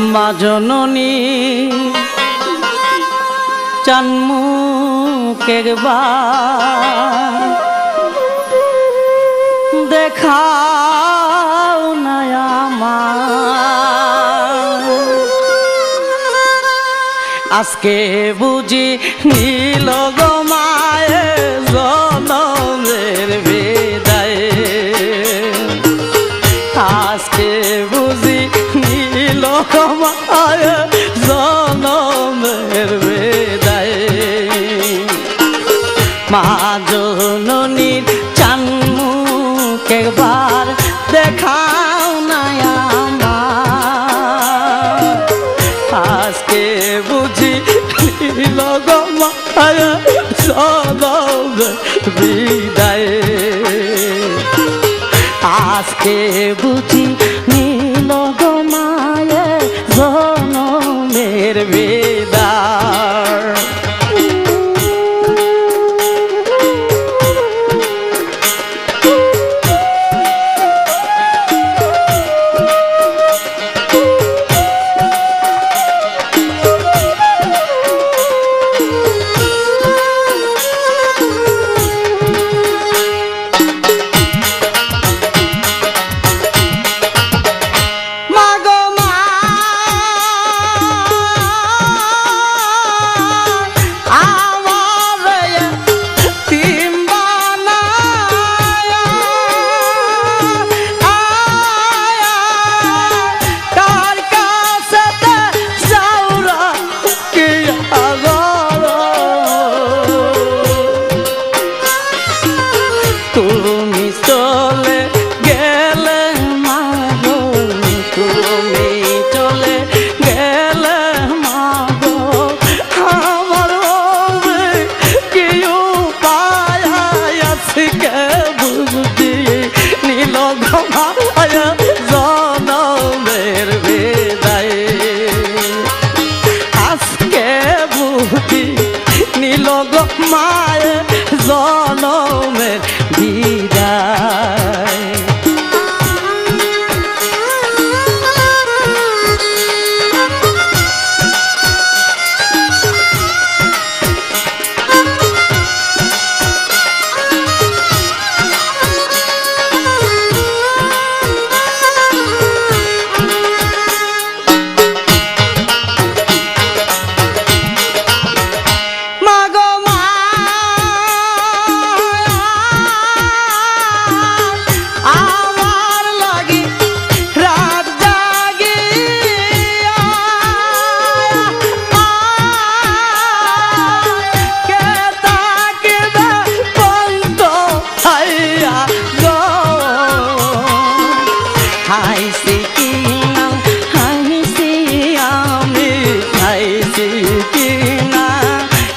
মা জননী চানমুখ একবার দেখাও না আমার আজকে বুঝি নীল গো মায়ের জনমের বিদায় আজকে বুঝি নীল গো মায়ের জনমের বিদায় মা জননীর চানমুখ একবার দেখাও না আমার আজকে বুঝি নীল গো মায়ের জনমের বিদায় আজকে বুঝি নীল গো মায়ের জনমের বিদায় তুমি চলে গেলে মাগো তুমি চলে গেলে মাগো আমার কি উপায় আজকে বুঝি নীল গো মায়ের জনমের বিদায় আজকে বুঝি নীল গো মায়ের জনমের বিদায়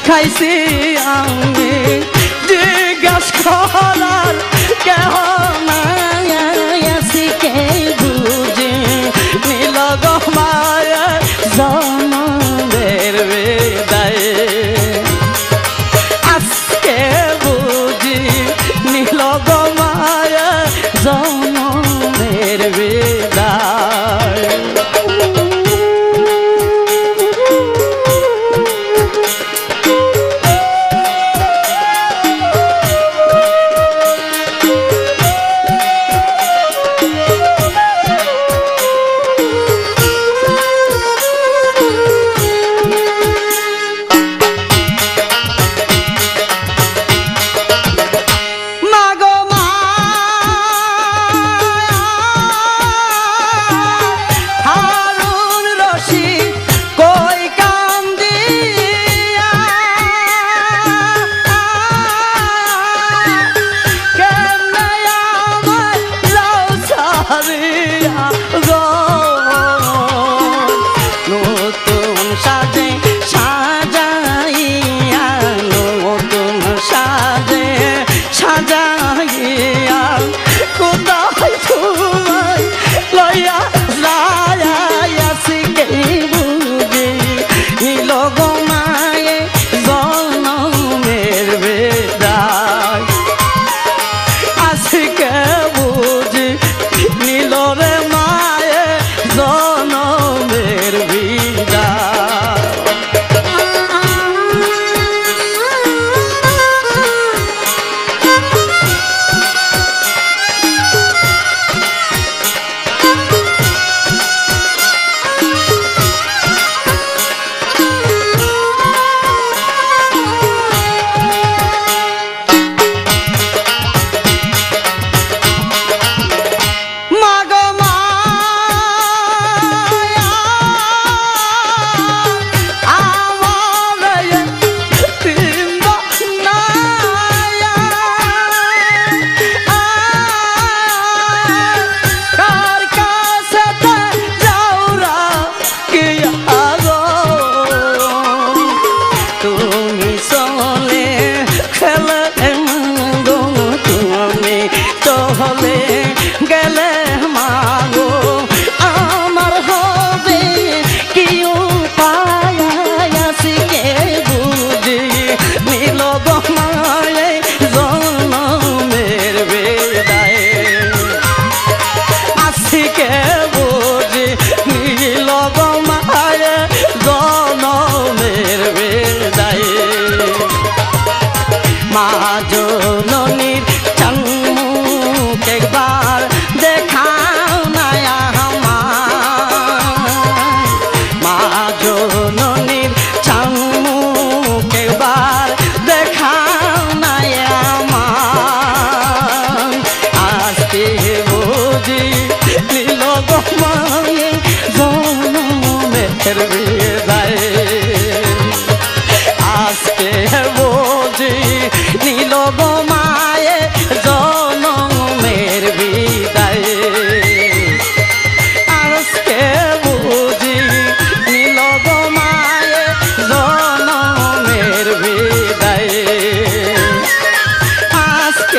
খাইছি আমি জিজ্ঞাস করার কেহ নাই আজকে বুঝি নীল গো মায়ের জনমের বিদায় আজকে বুঝি নীল গো মায়ের জনমের বিদায় রে মায়ে জনমের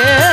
কে